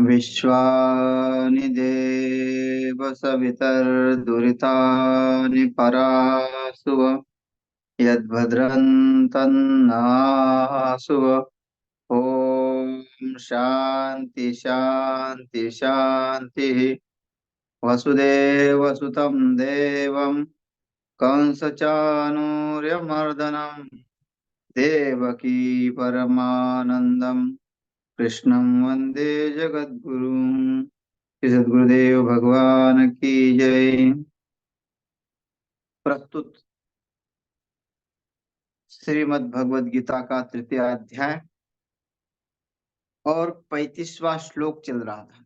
विश्वानि देव सवितर्दुरितानि परासुव यद्भद्रं तन्नासुव। ॐ शान्ति शान्ति शान्तिः। वसुदेवसुतं देवं कंसचाणूर्यमर्दनं देवकी परमानन्दं कृष्णं वन्दे जगद्गुरुं। श्री सद्गुरुदेव भगवान की जय। प्रस्तुत श्रीमद् भगवद गीता का तृतीय अध्याय और 35वां श्लोक चल रहा था।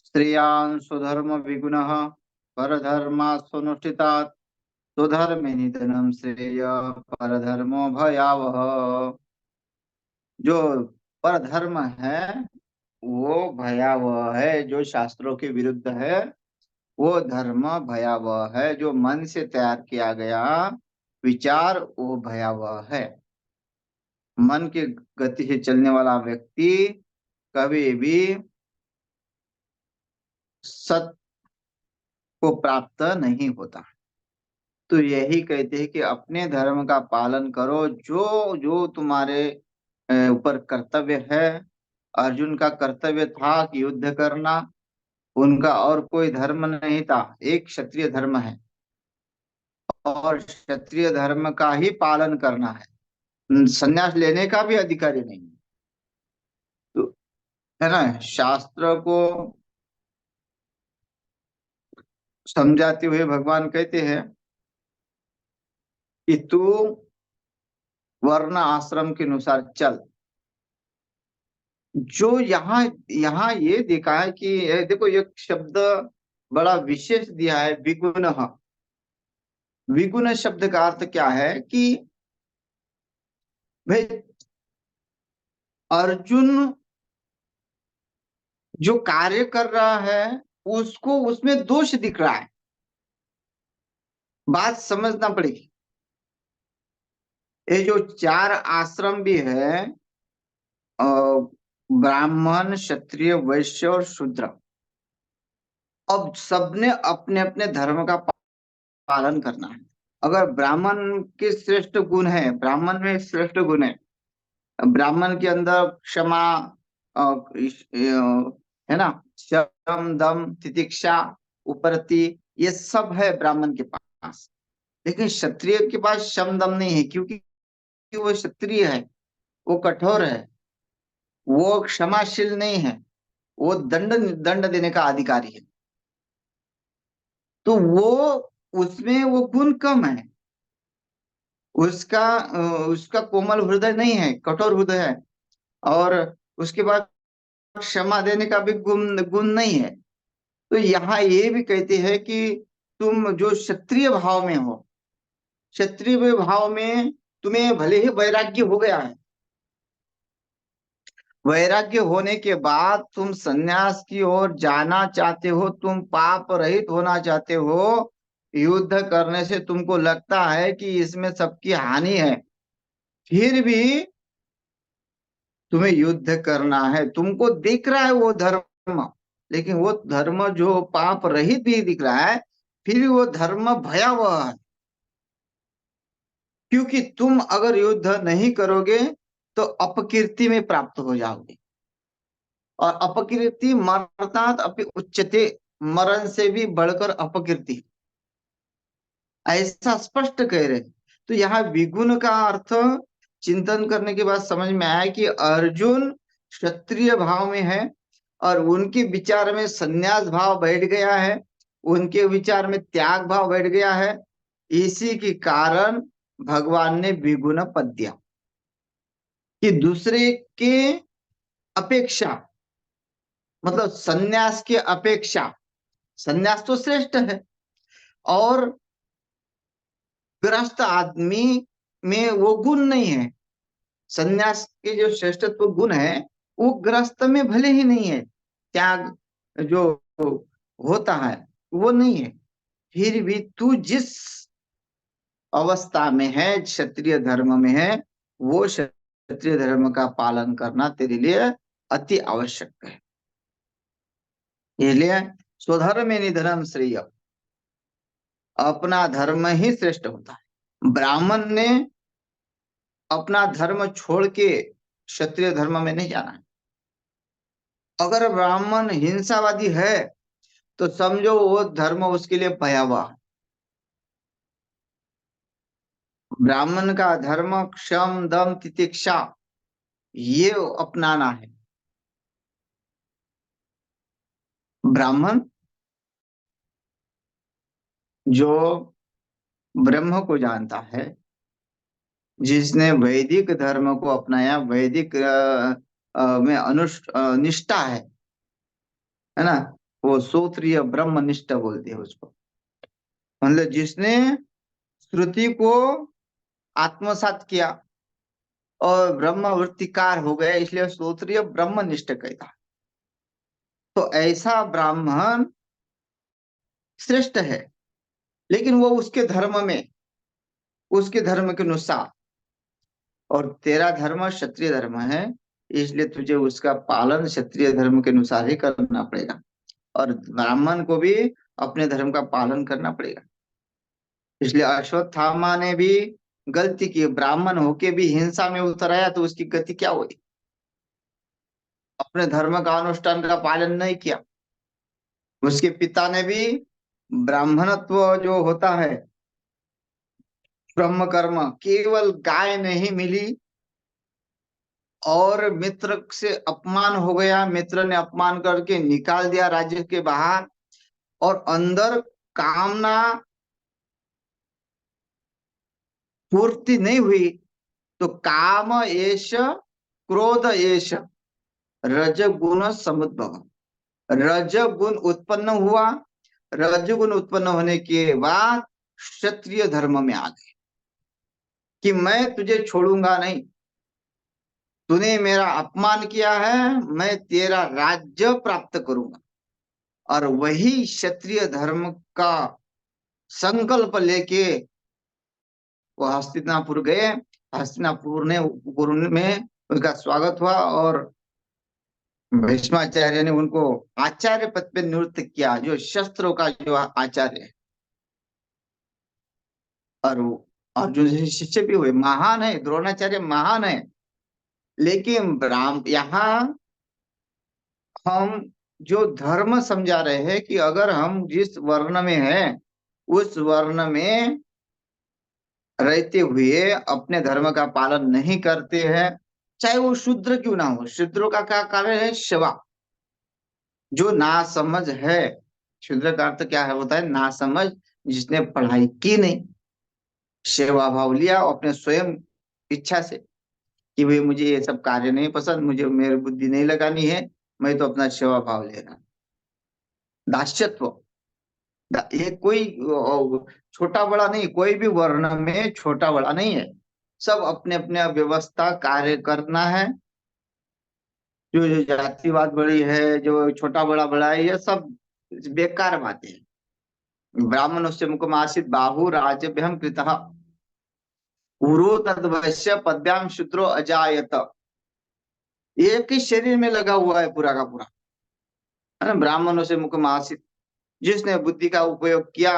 स्त्रियां स्वधर्म विगुणः परधर्मास्वनुष्ठितात् स्वधर्मे निधनं श्रेय परधर्मो भयावह। जो परधर्म है वो भयावह है, जो शास्त्रों के विरुद्ध है वो धर्म भयावह है, जो मन से तैयार किया गया विचार वो भयावह है। मन की गति से चलने वाला व्यक्ति कभी भी सत्य को प्राप्त नहीं होता। तो यही कहते हैं कि अपने धर्म का पालन करो, जो जो तुम्हारे ऊपर कर्तव्य है। अर्जुन का कर्तव्य था कि युद्ध करना, उनका और कोई धर्म नहीं था, एक क्षत्रिय धर्म है और क्षत्रिय धर्म का ही पालन करना है। संन्यास लेने का भी अधिकारी नहीं है। तो है ना, शास्त्र को समझाते हुए भगवान कहते हैं कि तू वर्ण आश्रम के अनुसार चल। जो यहाँ यहाँ ये देखा है कि देखो एक शब्द बड़ा विशेष दिया है, विगुण। विगुण शब्द का अर्थ क्या है कि भाई अर्जुन जो कार्य कर रहा है उसको उसमें दोष दिख रहा है। बात समझना पड़ेगी। ये जो 4 आश्रम भी है, ब्राह्मण क्षत्रिय वैश्य और शूद्र, अब सबने अपने अपने धर्म का पालन करना है। अगर ब्राह्मण के श्रेष्ठ गुण है, ब्राह्मण में श्रेष्ठ गुण है, ब्राह्मण के अंदर क्षमा, है ना, शम दम तितिक्षा उपरति, ये सब है ब्राह्मण के पास। लेकिन क्षत्रिय के पास शम दम नहीं है, क्योंकि वो क्षत्रिय है, वो कठोर है, वो क्षमाशील नहीं है, वो दंड दंड देने का अधिकारी है। तो वो उसमें वो गुण कम है। उसका कोमल हृदय नहीं है, कठोर हृदय है। और उसके बाद क्षमा देने का भी गुण गुण नहीं है। तो यहाँ ये भी कहते हैं कि तुम जो क्षत्रिय भाव में हो, क्षत्रिय भाव में तुम्हें भले ही वैराग्य हो गया है, वैराग्य होने के बाद तुम सन्यास की ओर जाना चाहते हो, तुम पाप रहित होना चाहते हो, युद्ध करने से तुमको लगता है कि इसमें सबकी हानि है, फिर भी तुम्हें युद्ध करना है। तुमको दिख रहा है वो धर्म, लेकिन वो धर्म जो पाप रहित भी दिख रहा है, फिर भी वो धर्म भयावह है। क्योंकि तुम अगर युद्ध नहीं करोगे तो अपकीर्ति में प्राप्त हो जाओगे, और अपकीर्ति मरणात् अपि उच्यते, मरण से भी बढ़कर अपकीर्ति, ऐसा स्पष्ट कह रहे। तो यहाँ विगुण का अर्थ चिंतन करने के बाद समझ में आया कि अर्जुन क्षत्रिय भाव में है और उनके विचार में संन्यास भाव बैठ गया है, उनके विचार में त्याग भाव बैठ गया है। इसी के कारण भगवान ने विगुण पद दिया कि दूसरे के अपेक्षा, मतलब संन्यास के अपेक्षा संन्यास तो श्रेष्ठ है, और गृहस्थ आदमी में वो गुण नहीं है। संन्यास के जो श्रेष्ठत्व गुण है वो गृहस्थ में भले ही नहीं है, त्याग जो होता है वो नहीं है। फिर भी तू जिस अवस्था में है, क्षत्रिय धर्म में है, वो क्षत्रिय धर्म का पालन करना तेरे लिए अति आवश्यक है। इसलिए स्वधर्म निधनम श्रेय, अपना धर्म ही श्रेष्ठ होता है। ब्राह्मण ने अपना धर्म छोड़ के क्षत्रिय धर्म में नहीं जाना है। अगर ब्राह्मण हिंसावादी है तो समझो वो धर्म उसके लिए भयावह है। ब्राह्मण का धर्म क्षम दम तितिक्षा ये अपनाना है। ब्राह्मण जो ब्रह्म को जानता है, जिसने वैदिक धर्म को अपनाया, वैदिक में निष्ठा है ना, वो श्रोत्रिय ब्रह्मनिष्ठ बोलते हैं उसको। मतलब जिसने श्रुति को आत्मसात किया और ब्रह्मवृत्तिकार हो गया, इसलिए श्रोत्रिय ब्रह्मनिष्ठ कहता। तो ऐसा ब्राह्मण श्रेष्ठ है, लेकिन वो उसके धर्म के अनुसार, और तेरा धर्म क्षत्रिय धर्म है, इसलिए तुझे उसका पालन क्षत्रिय धर्म के अनुसार ही करना पड़ेगा। और ब्राह्मण को भी अपने धर्म का पालन करना पड़ेगा। इसलिए अश्वत्थामा ने भी गलती की, ब्राह्मण होके भी हिंसा में उतर आया, तो उसकी गति क्या हुई? अपने धर्म का अनुष्ठान का पालन नहीं किया। उसके पिता ने भी ब्राह्मणत्व जो होता है, ब्रह्म कर्म, केवल गाय नहीं मिली और मित्र से अपमान हो गया, मित्र ने अपमान करके निकाल दिया राज्य के बाहर, और अंदर कामना पूर्ति नहीं हुई, तो काम एष क्रोध एष रजगुण समुद्भव, रजगुण उत्पन्न हुआ। रजगुण उत्पन्न होने के बाद क्षत्रिय धर्म में आ गए कि मैं तुझे छोड़ूंगा नहीं, तूने मेरा अपमान किया है, मैं तेरा राज्य प्राप्त करूंगा। और वही क्षत्रिय धर्म का संकल्प लेके वो हस्तिनापुर गए। हस्तिनापुर में उनका स्वागत हुआ और भीष्माचार्य ने उनको आचार्य पद पे नियुक्त किया, जो शस्त्रों का जो आचार्य है। और अर्जुन से शिष्य भी हुए, महान है द्रोणाचार्य, महान है। लेकिन यहाँ हम जो धर्म समझा रहे हैं कि अगर हम जिस वर्ण में हैं, उस वर्ण में रहते हुए अपने धर्म का पालन नहीं करते हैं, चाहे वो शूद्र क्यों ना हो। शूद्रों का क्या कार्य है? सेवा। जो नासमझ है, शूद्र का अर्थ क्या है होता है? नासमझ, जिसने पढ़ाई की नहीं, सेवा भाव लिया अपने स्वयं इच्छा से कि भाई मुझे ये सब कार्य नहीं पसंद, मुझे मेरी बुद्धि नहीं लगानी है, मैं तो अपना सेवा भाव ले रहा। दास्यत्व। ये कोई छोटा बड़ा नहीं, कोई भी वर्ण में छोटा बड़ा नहीं है, सब अपने अपने व्यवस्था कार्य करना है। जो जो जातिवाद बड़ी है, जो छोटा बड़ा बड़ा है, ये सब बेकार बातें हैं। ब्राह्मण से मुखम आसीत बाहु राजभ्यम कृतः पुरो तद्वश्य पद्भ्याम शूद्रो अजायत। एक ही शरीर में लगा हुआ है पूरा का पूरा, है ना। ब्राह्मणों से मुखम आसीत, जिसने बुद्धि का उपयोग किया,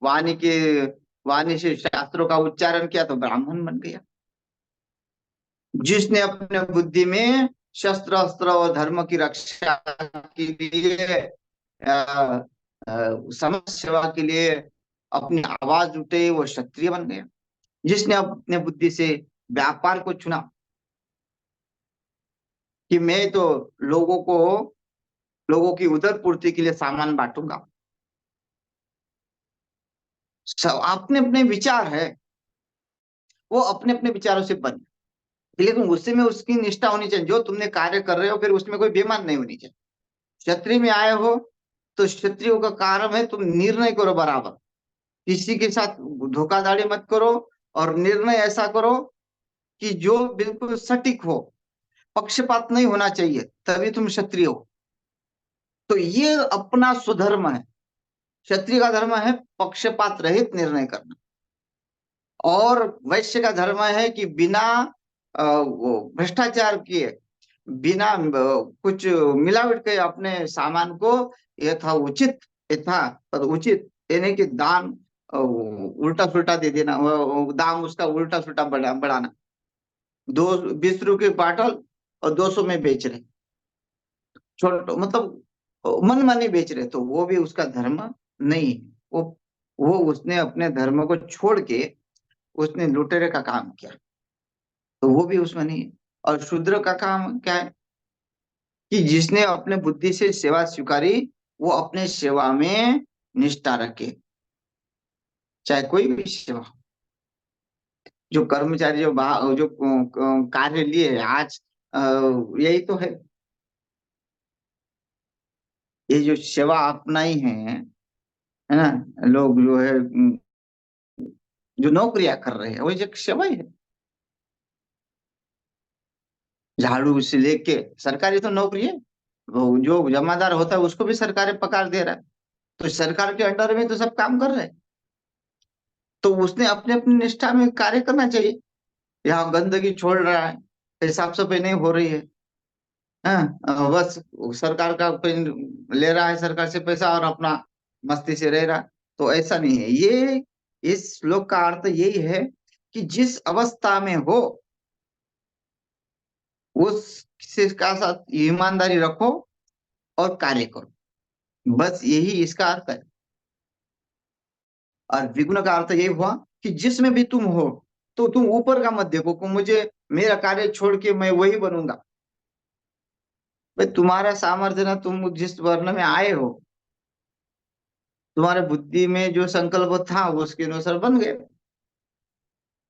वाणी के वाणी से शास्त्रों का उच्चारण किया, तो ब्राह्मण बन गया। जिसने अपने बुद्धि में शस्त्र अस्त्र और धर्म की रक्षा के लिए, समाज सेवा के लिए अपनी आवाज उठे, वो क्षत्रिय बन गया। जिसने अपने बुद्धि से व्यापार को चुना कि मैं तो लोगों की उदर पूर्ति के लिए सामान बांटूंगा, सब अपने अपने विचार है, वो अपने अपने विचारों से बने, लेकिन उससे में उसकी निष्ठा होनी चाहिए। जो तुमने कार्य कर रहे हो, फिर उसमें कोई बेईमान नहीं होनी चाहिए। क्षत्रिय में आए हो तो क्षत्रियों का कार्य है, तुम निर्णय करो बराबर, किसी के साथ धोखाधड़ी मत करो, और निर्णय ऐसा करो कि जो बिल्कुल सटीक हो, पक्षपात नहीं होना चाहिए, तभी तुम क्षत्रिय हो। तो ये अपना स्वधर्म है। क्षत्रिय का धर्म है पक्षपात रहित निर्णय करना, और वैश्य का धर्म है कि बिना भ्रष्टाचार किए, बिना कुछ मिलावट के अपने सामान को यथा उचित, यथा पर उचित यानी कि दाम उल्टा सुल्टा दे देना, दाम उसका उल्टा सुल्टा बढ़ाना। दो 20 रुपए बाटल और 200 में बेच रहे, छोटा मतलब मन मानी बेच रहे, तो वो भी उसका धर्म नहीं है। वो उसने अपने धर्म को छोड़ के उसने लुटेरे का काम किया, तो वो भी उसमें नहीं है। और शूद्र का काम क्या है कि जिसने अपने बुद्धि से सेवा स्वीकारी, वो अपने सेवा में निष्ठा रखे, चाहे कोई भी सेवा हो। जो कर्मचारी जो जो कार्य लिए आज, अ, यही तो ये जो सेवा अपनाई है ना, लोग जो है जो नौकरियां कर रहे हैं वही एक सेवा ही है। झाड़ू से लेके सरकारी तो नौकरी है, वो जो जमादार होता है उसको भी सरकार पगार दे रहा है, तो सरकार के अंडर में तो सब काम कर रहे हैं। तो उसने अपने अपनी निष्ठा में कार्य करना चाहिए। यहाँ गंदगी छोड़ रहा है, साफ सफाई नहीं हो रही है, हाँ, बस सरकार का ले रहा है सरकार से पैसा और अपना मस्ती से रह रहा। तो ऐसा नहीं है ये। इस श्लोक का अर्थ यही है कि जिस अवस्था में हो उसके का साथ ईमानदारी रखो और कार्य करो, बस यही इसका अर्थ है। और विघ्न का अर्थ ये हुआ कि जिसमें भी तुम हो, तो तुम ऊपर का मत देखो कि मुझे मेरा कार्य छोड़ के मैं वही बनूंगा। भाई तुम्हारा सामर्थ्य ना, तुम जिस वर्ण में आए हो, तुम्हारे बुद्धि में जो संकल्प था वो उसके अनुसार बन गए,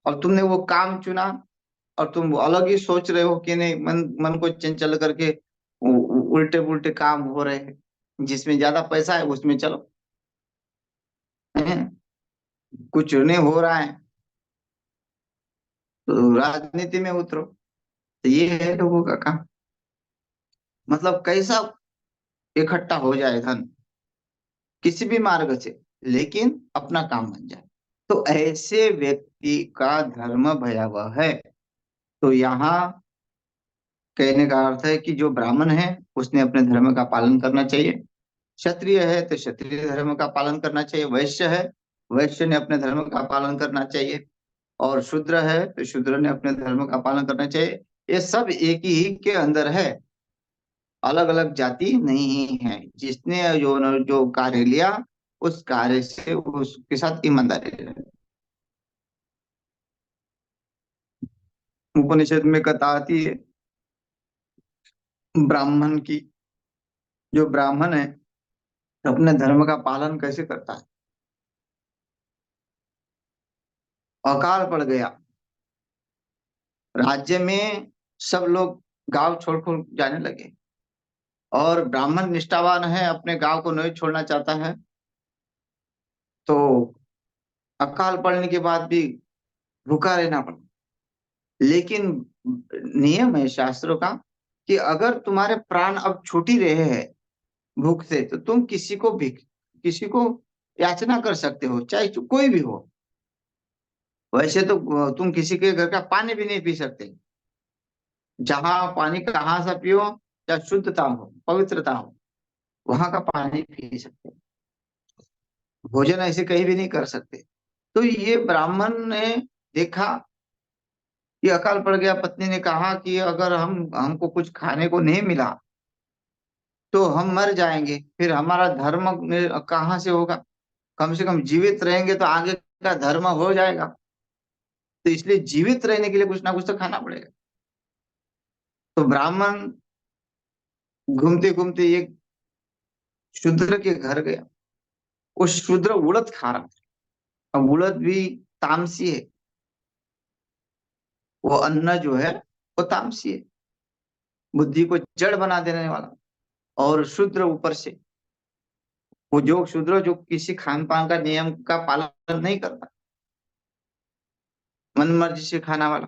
और तुमने वो काम चुना। और तुम अलग ही सोच रहे हो कि नहीं, मन मन को चंचल करके उल्टे पुल्टे काम हो रहे हैं, जिसमें ज्यादा पैसा है उसमें चलो, हैं? कुछ नहीं हो रहा है तो राजनीति में उतरो। तो ये है लोगों का काम, मतलब कैसा इकट्ठा हो जाए धन किसी भी मार्ग से, लेकिन अपना काम बन जाए। तो ऐसे व्यक्ति का धर्म भयावह है। तो यहाँ कहने का अर्थ है कि जो ब्राह्मण है उसने अपने धर्म का पालन करना चाहिए, क्षत्रिय है तो क्षत्रिय धर्म का पालन करना चाहिए, वैश्य है वैश्य ने अपने धर्म का पालन करना चाहिए, और शूद्र है तो शूद्र ने अपने धर्म का पालन करना चाहिए। ये सब एक ही के अंदर है, अलग अलग जाति नहीं है। जिसने जो जो कार्य लिया उस कार्य से उसके साथ ईमानदारी रहे। उपनिषद में कथा आती है ब्राह्मण की। जो ब्राह्मण है अपने धर्म का पालन कैसे करता है। अकाल पड़ गया राज्य में, सब लोग गांव छोड़ छोड़ जाने लगे, और ब्राह्मण निष्ठावान है अपने गांव को नहीं छोड़ना चाहता है। तो अकाल पड़ने के बाद भी भूखा रहना पड़ा। लेकिन नियम है शास्त्रों का कि अगर तुम्हारे प्राण अब छूट ही रहे हैं भूख से, तो तुम किसी को याचना कर सकते हो, चाहे कोई भी हो। वैसे तो तुम किसी के घर का पानी भी नहीं पी सकते। जहां पानी कहाँ से पियो, या शुद्धता हो पवित्रता हो, वहां का पानी पी सकते हो। भोजन ऐसे कहीं भी नहीं कर सकते। तो ये ब्राह्मण ने देखा कि अकाल पड़ गया, पत्नी ने कहा कि अगर हमको कुछ खाने को नहीं मिला तो हम मर जाएंगे, फिर हमारा धर्म कहाँ से होगा। कम से कम जीवित रहेंगे तो आगे का धर्म हो जाएगा। तो इसलिए जीवित रहने के लिए कुछ ना कुछ तो खाना पड़ेगा। तो ब्राह्मण घूमते घूमते एक शूद्र के घर गया। वो शूद्र उड़द खा रहा था। अब उड़द भी तामसी है, वो अन्न जो है वो तामसी है, बुद्धि को जड़ बना देने वाला। और शूद्र ऊपर से, वो जो शूद्र जो किसी खान पान का नियम का पालन नहीं करता, मन मर्जी से खाना वाला।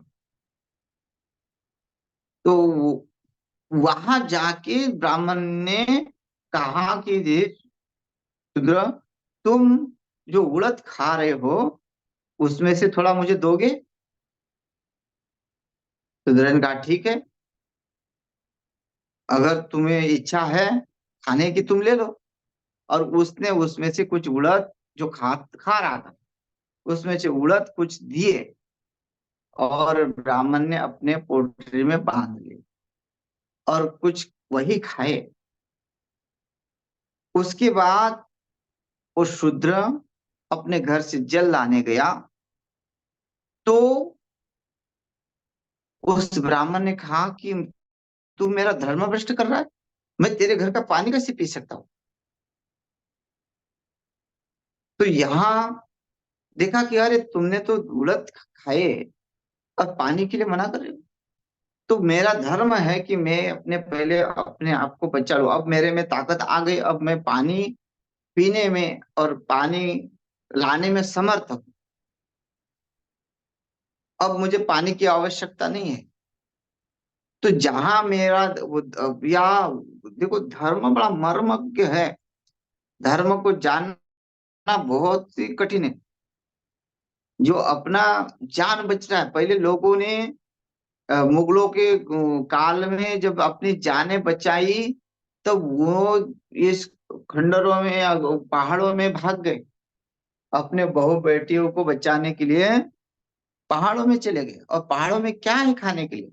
तो वहां जाके ब्राह्मण ने कहा कि ये शूद्र, तुम जो उड़द खा रहे हो उसमें से थोड़ा मुझे दोगे। शूद्र ने कहा ठीक है। अगर तुम्हें इच्छा है खाने की तुम ले लो। और उसने उसमें से कुछ उड़द, जो खा खा रहा था, उसमें से उड़द कुछ दिए, और ब्राह्मण ने अपने पोटली में बांध लिए और कुछ वही खाए। उसके बाद वो शूद्र अपने घर से जल लाने गया, तो उस ब्राह्मण ने कहा कि तू मेरा धर्म भ्रष्ट कर रहा है, मैं तेरे घर का पानी कैसे पी सकता हूँ। तो यहाँ देखा कि अरे तुमने तो उड़द खाए और पानी के लिए मना कर रहे हो। तो मेरा धर्म है कि मैं अपने पहले अपने आप को बचा लूं। अब मेरे में ताकत आ गई, अब मैं पानी पीने में और पानी लाने में समर्थ हूं। अब मुझे पानी की आवश्यकता नहीं है। तो जहां मेरा या देखो, धर्म बड़ा मर्मज्ञ है। धर्म को जानना बहुत ही कठिन है। जो अपना जान बच रहा है, पहले लोगों ने मुगलों के काल में जब अपनी जानें बचाई, तब वो इस खंडरों में या पहाड़ों में भाग गए। अपने बहू बेटियों को बचाने के लिए पहाड़ों में चले गए। और पहाड़ों में क्या है खाने के लिए?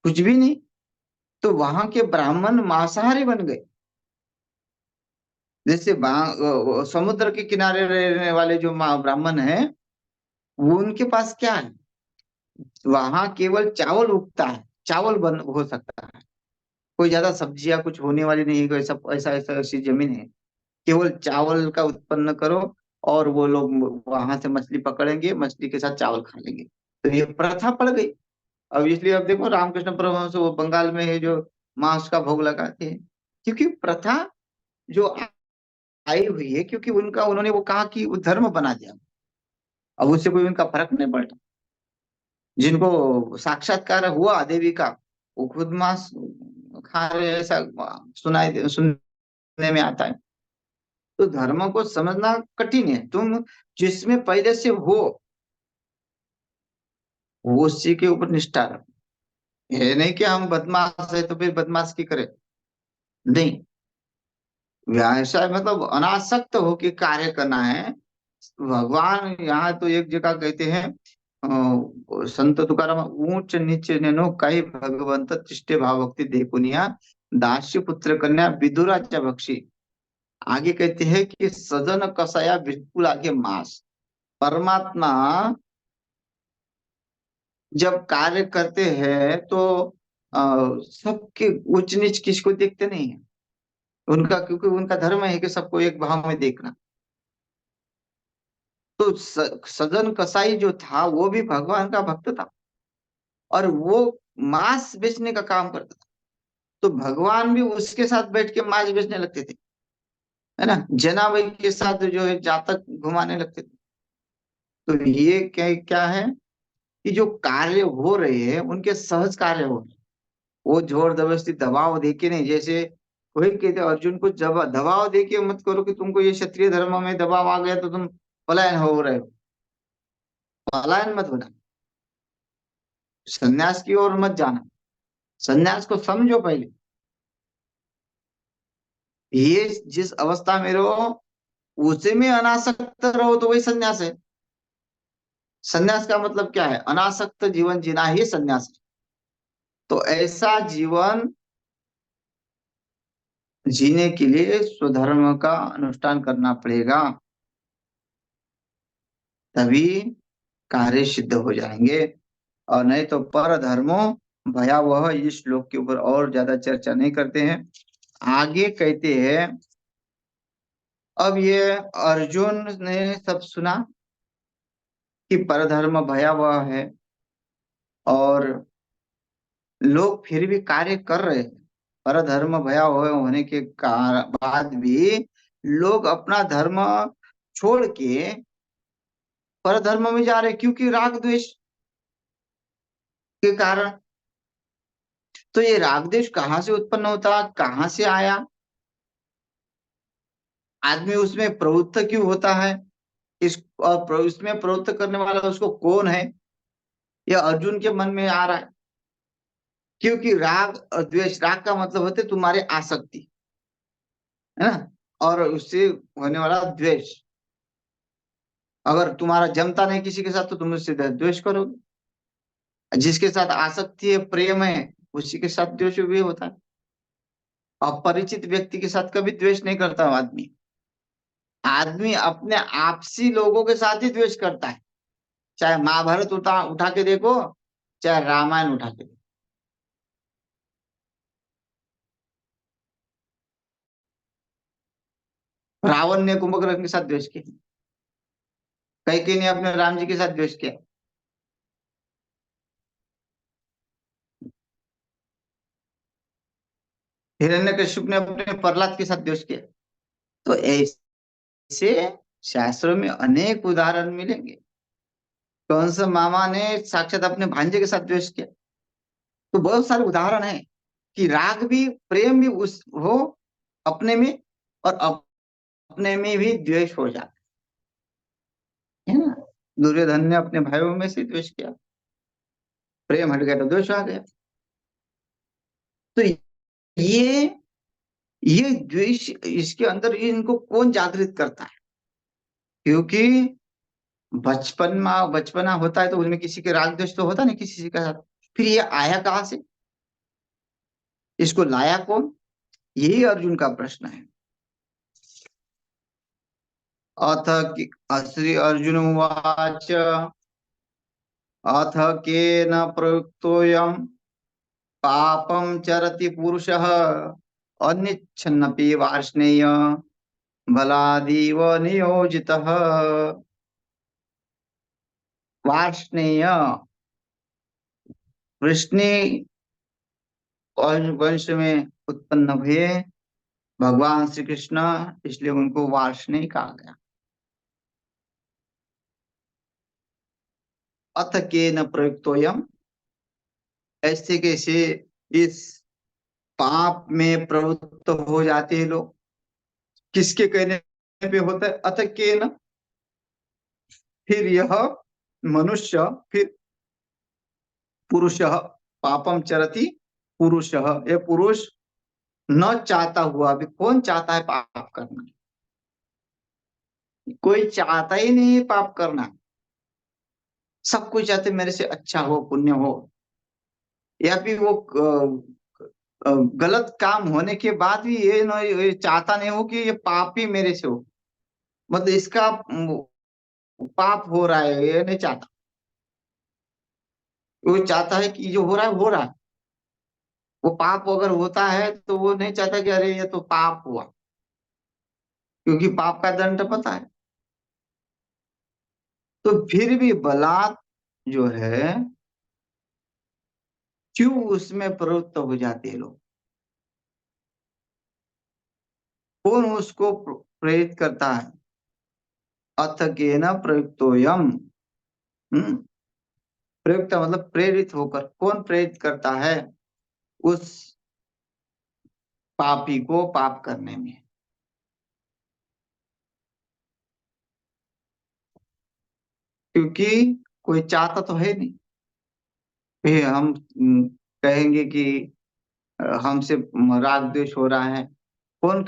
कुछ भी नहीं। तो वहां के ब्राह्मण मांसाहारी बन गए। जैसे समुद्र के किनारे रहने वाले जो ब्राह्मण हैं, वो उनके पास क्या है? वहां केवल चावल उगता है, चावल बन हो सकता है। कोई ज्यादा सब्जियां कुछ होने वाली नहीं है, कोई सब ऐसा ऐसा ऐसी जमीन है। केवल चावल का उत्पन्न करो, और वो लोग वहां से मछली पकड़ेंगे, मछली के साथ चावल खा लेंगे। तो ये प्रथा पड़ गई। अब इसलिए अब देखो, रामकृष्ण परमहंस वो बंगाल में है जो मांस का भोग लगाते हैं, क्योंकि प्रथा जो आई हुई है, क्योंकि उनका उन्होंने वो कहा कि वो धर्म बना दिया। अब उससे कोई उनका फर्क नहीं पड़ता। जिनको साक्षात्कार हुआ देवी का, वो खुद मांस खा रहे हैं, ऐसा सुनने में आता है। तो धर्म को समझना कठिन है। तुम जिसमें पहले से हो, वो उसी के ऊपर निष्ठा रखो। ये नहीं कि हम बदमाश है तो फिर बदमाश की करें। नहीं, व्यवसाय मतलब अनासक्त होके कार्य करना है। भगवान यहाँ तो एक जगह कहते हैं, संत तुकाराम, ऊंच नीच नेनो काही भगवंत तिष्ठे भाव भक्ति देखुनिया, दास्य पुत्र कन्या विदुराच्या भक्षी। आगे कहते हैं कि सजन कसाया बिल्कुल आगे मास। परमात्मा जब कार्य करते हैं तो सबके उच्च नीच किसको देखते नहीं है। उनका, क्योंकि उनका धर्म है कि सबको एक भाव में देखना। तो सजन कसाई जो था वो भी भगवान का भक्त था, और वो मांस बेचने का काम करता था। तो भगवान भी उसके साथ बैठ के मांस बेचने लगते थे, है ना। जनाबाई के साथ जो है जातक घुमाने लगते थे। तो ये क्या क्या है कि जो कार्य हो रहे हैं उनके सहज कार्य हो रहे हैं। वो जोर जबरदस्ती दबाव देके नहीं। जैसे वही कहते अर्जुन को, जब दबाव देके मत करो कि तुमको ये क्षत्रिय धर्म में दबाव आ गया तो तुम पलायन हो रहे हो। पलायन मत होना, संन्यास की ओर मत जाना। संन्यास को समझो पहले। ये जिस अवस्था में रहो उसी में अनासक्त रहो, तो वही संन्यास है। संन्यास का मतलब क्या है? अनासक्त जीवन जीना ही संन्यास है। तो ऐसा जीवन जीने के लिए स्वधर्म का अनुष्ठान करना पड़ेगा, तभी कार्य सिद्ध हो जाएंगे। और नहीं तो पर धर्मो भयावह। इस श्लोक के ऊपर और ज्यादा चर्चा नहीं करते हैं। आगे कहते हैं, अब ये अर्जुन ने सब सुना कि परधर्म भयावह है, और लोग फिर भी कार्य कर रहे हैं। परधर्म भयावह होने के बाद भी लोग अपना धर्म छोड़ के परधर्म में जा रहे हैं, क्योंकि राग द्वेष के कारण। तो ये राग द्वेष कहाँ से उत्पन्न होता, कहाँ से आया? आदमी उसमें प्रवृत्त क्यों होता है? इस और इसमें प्रवृत्त करने वाला उसको कौन है? यह अर्जुन के मन में आ रहा है। क्योंकि राग और द्वेष, राग का मतलब होते तुम्हारे आसक्ति, है ना, और उससे होने वाला द्वेष। अगर तुम्हारा जमता नहीं किसी के साथ तो तुम उससे द्वेष करोगे। जिसके साथ आसक्ति है, प्रेम है, उसी के साथ द्वेष भी होता है। अपरिचित व्यक्ति के साथ कभी द्वेष नहीं करता आदमी। आदमी अपने आपसी लोगों के साथ ही द्वेष करता है। चाहे महाभारत उठा उठा के देखो, चाहे रामायण उठा के देखो। रावण ने कुंभकर्ण के साथ द्वेष किया, कैकेयी ने अपने राम जी के साथ द्वेष किया। हिरण्यकश्यप ने अपने प्रहलाद के साथ द्वेष किया। तो ऐसे शास्त्रों में अनेक उदाहरण मिलेंगे। कंस मामा ने साक्षात अपने भांजे के साथ द्वेष किया। तो बहुत सारे उदाहरण हैं कि राग भी, प्रेम भी उस हो अपने में, और अपने में भी द्वेष हो जाता है ना। दुर्योधन ने अपने भाइयों में से द्वेष किया, प्रेम हट गया तो द्वेष आ गया। तो ये ये द्वेष इसके अंदर, इनको कौन जागृत करता है? क्योंकि बचपना होता है तो उसमें किसी के राग द्वेष तो होता नहीं किसी के साथ। फिर ये आया कहाँ से? इसको लाया कौन? यही अर्जुन का प्रश्न है। अथ श्री अर्जुन उवाच अथ केन प्रयुक्तोऽयं पापं चरति पुरुषः अनिच्छन्नपि वार्ष्णेय बलादीव नियोजितः। वार्ष्णेय वृष्णि वंश में उत्पन्न हुए भगवान श्री कृष्ण, इसलिए उनको वार्ष्णेय कहा गया। अथ केन प्रयुक्तोऽयं, ऐसे कैसे इस पाप में प्रवृत्त हो जाते हैं लोग? किसके कहने पे होता है अथ केन? फिर यह मनुष्य, फिर पुरुष, पापम चरति पुरुष, ये पुरुष न चाहता हुआ भी। कौन चाहता है पाप करना? कोई चाहता ही नहीं है पाप करना। सब कोई चाहते मेरे से अच्छा हो, पुण्य हो, या फिर वो गलत काम होने के बाद भी ये चाहता नहीं हो कि ये पाप ही मेरे से हो, मतलब इसका पाप हो रहा है, ये नहीं चाहता। वो चाहता है कि जो हो रहा है हो रहा है। वो पाप अगर होता है तो वो नहीं चाहता कि अरे ये तो पाप हुआ, क्योंकि पाप का दंड पता है। तो फिर भी बलात् जो है, क्यों उसमें प्रवृत्त हो जाते हैं लोग? कौन उसको प्रेरित करता है? अथ केन प्रयुक्तोयम। हम्म, प्रयुक्त मतलब प्रेरित होकर। कौन प्रेरित करता है उस पापी को पाप करने में? क्योंकि कोई चाहता तो है नहीं। फिर हम कहेंगे कि हमसे राग द्वेष हो रहा है। कौन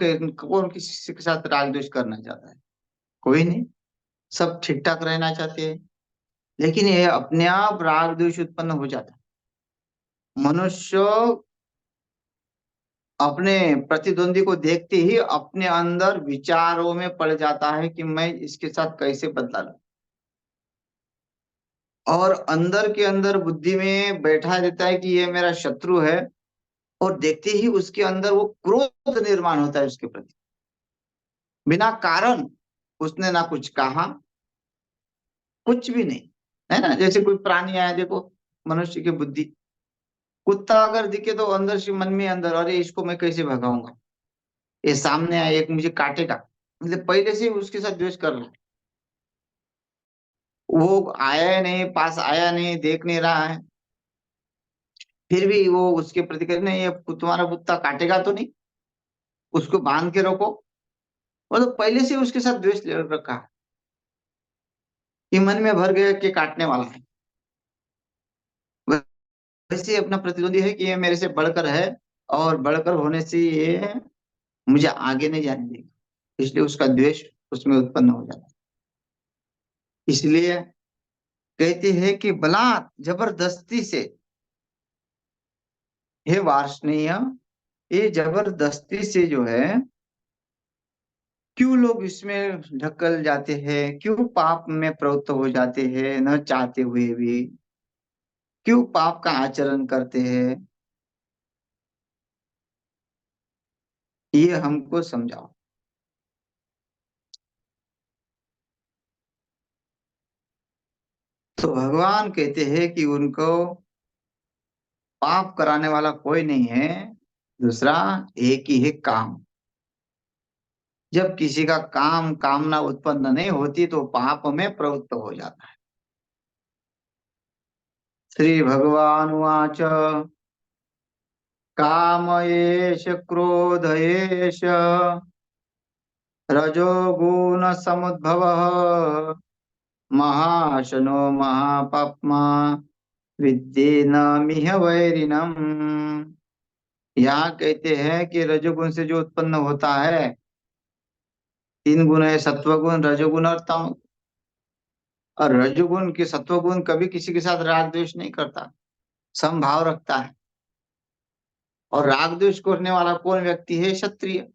किसी के साथ राग द्वेष करना चाहता है? कोई नहीं। सब ठीक ठाक रहना चाहते हैं। लेकिन ये अपने आप राग द्वेष उत्पन्न हो जाता है। मनुष्य अपने प्रतिद्वंदी को देखते ही अपने अंदर विचारों में पड़ जाता है कि मैं इसके साथ कैसे बदला लूं, और अंदर के अंदर बुद्धि में बैठा रहता है कि ये मेरा शत्रु है। और देखते ही उसके अंदर वो क्रोध निर्माण होता है उसके प्रति, बिना कारण। उसने ना कुछ कहा, कुछ भी नहीं, है ना। जैसे कोई प्राणी आया, देखो मनुष्य की बुद्धि, कुत्ता अगर दिखे तो अंदर से मन में अंदर, अरे इसको मैं कैसे भगाऊंगा, ये सामने आया एक मुझे काटेगा, मतलब पहले से ही उसके साथ द्वेष कर रहा है। वो आया ही नहीं, पास आया नहीं, देख नहीं रहा है, फिर भी वो उसके प्रति करे नहीं, ये तुम्हारा कुत्ता काटेगा तो नहीं, उसको बांध के रखो। मतलब पहले से उसके साथ द्वेष ले रखा है कि मन में भर गया कि काटने वाला है। वैसे अपना प्रतिद्वंदी है कि ये मेरे से बढ़कर है, और बढ़कर होने से ये मुझे आगे नहीं जाने देगा, इसलिए उसका द्वेष उसमें उत्पन्न हो जाता है। इसलिए कहते हैं कि बलात्, जबरदस्ती से, हे वार्ष्णेय, ये जबरदस्ती से जो है, क्यों लोग इसमें ढकल जाते हैं, क्यों पाप में प्रवृत्त हो जाते हैं न चाहते हुए भी, क्यों पाप का आचरण करते हैं, ये हमको समझाओ। तो भगवान कहते हैं कि उनको पाप कराने वाला कोई नहीं है, दूसरा एक ही है काम। जब किसी का काम कामना उत्पन्न नहीं होती तो पाप में प्रवृत्त हो जाता है। श्री भगवान उवाच, काम एष क्रोध एष रजोगुण समुद्भव महाशनो महापाप्मा विद्येन मिह वैरिणम। यहाँ कहते हैं कि रजोगुण से जो उत्पन्न होता है, तीन गुण है, सत्वगुण, रजोगुण और तम। और रजोगुण के सत्वगुण कभी किसी के साथ राग द्वेष नहीं करता, समभाव रखता है। और राग द्वेष करने वाला कौन व्यक्ति है? क्षत्रिय,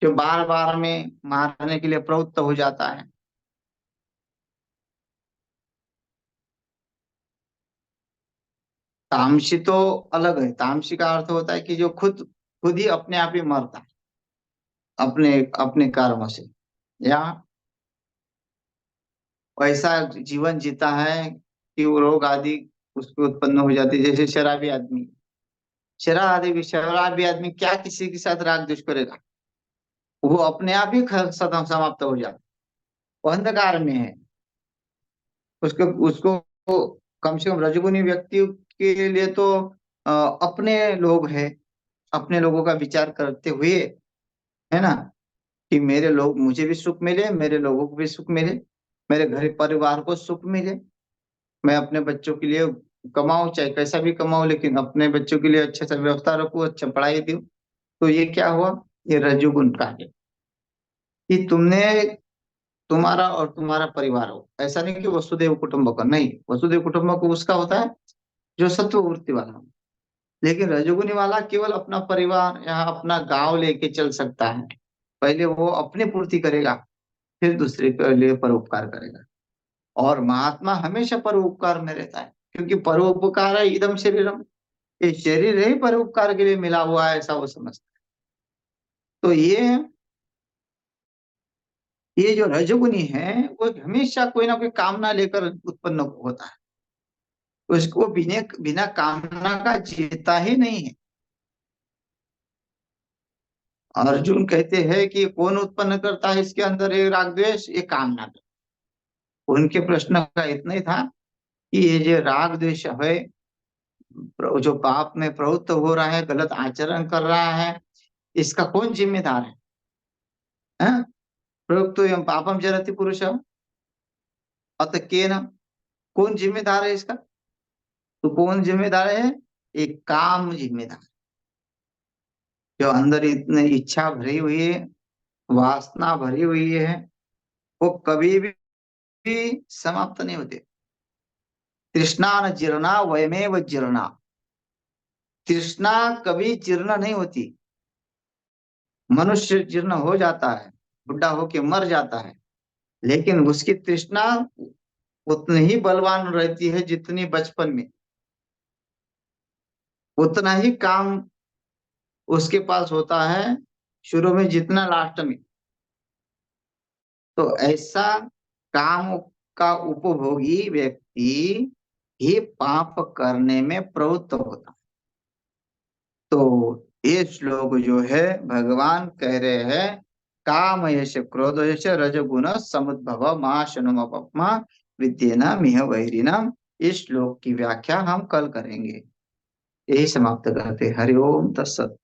जो बार बार में मारने के लिए प्रवृत्त हो जाता है। तामसी तो अलग है। तामसी का अर्थ होता है कि जो खुद खुद ही अपने आप ही मरता है, अपने अपने कर्म से, या ऐसा जीवन जीता है कि वो रोग आदि उसको उत्पन्न हो जाती है। जैसे शराबी आदमी, शराबी आदमी क्या किसी के साथ राग द्वेष करेगा? वो अपने आप ही खत्म, समाप्त हो जाता है, वो अंधकार में है। उसको उसको कम से कम रजोगुनी व्यक्ति के लिए तो अपने लोग है, अपने लोगों का विचार करते हुए, है ना, कि मेरे लोग, मुझे भी सुख मिले, मेरे लोगों को भी सुख मिले, मेरे घर परिवार को सुख मिले, मैं अपने बच्चों के लिए कमाऊं, चाहे कैसा भी कमाऊं, लेकिन अपने बच्चों के लिए अच्छे से व्यवस्था रखूं, अच्छा पढ़ाई दूं। तो ये क्या हुआ? ये रजोगुण का है कि तुमने, तुम्हारा और तुम्हारा परिवार हो। ऐसा नहीं कि वसुदेव कुटुंबकम, नहीं, वसुदेव कुटुंबकम उसका होता है जो सत्व वृत्ति वाला हो। लेकिन रजोगुनी वाला केवल अपना परिवार या अपना गांव लेके चल सकता है। पहले वो अपनी पूर्ति करेगा, फिर दूसरे के लिए परोपकार करेगा। और महात्मा हमेशा परोपकार में रहता है, क्योंकि परोपकार है इदम शरीरम, ये शरीर ही परोपकार के लिए मिला हुआ है, ऐसा वो समझता है। तो ये जो रजोगुनी है, वो हमेशा कोई ना कोई कामना लेकर उत्पन्न होता है। उसको बिना बिना कामना का जीता ही नहीं है। अर्जुन कहते हैं कि कौन उत्पन्न करता है इसके अंदर ये राग द्वेष? ये कामना। उनके प्रश्न का इतना ही था कि ये जो राग द्वेष है, जो पाप में प्रवृत्त हो रहा है, गलत आचरण कर रहा है, इसका कौन जिम्मेदार है? हैं? प्रयुक्त एवं पापम चरति पुरुष अत केन, कौन जिम्मेदार है इसका? तो कौन जिम्मेदार है? एक काम जिम्मेदार, जो अंदर इतनी इच्छा भरी हुई है, वासना भरी हुई है, वो कभी भी समाप्त नहीं होते। तृष्णा न जीर्णा वयमेव जीर्णा, तृष्णा कभी जीर्ण नहीं होती। मनुष्य जीर्ण हो जाता है, बुढ़ा होके मर जाता है, लेकिन उसकी तृष्णा उतनी ही बलवान रहती है जितनी बचपन में, उतना ही काम उसके पास होता है शुरू में जितना लास्ट में। तो ऐसा काम का उपभोगी व्यक्ति ही पाप करने में प्रवृत्त होता है। तो ये श्लोक जो है, भगवान कह रहे हैं, काम यश क्रोध यश रजगुण समुद्भव महाशनुमा विद्येना मिह वैरिणम। इस श्लोक की व्याख्या हम कल करेंगे। यही समाप्त करते। हरि ओम तत्सत।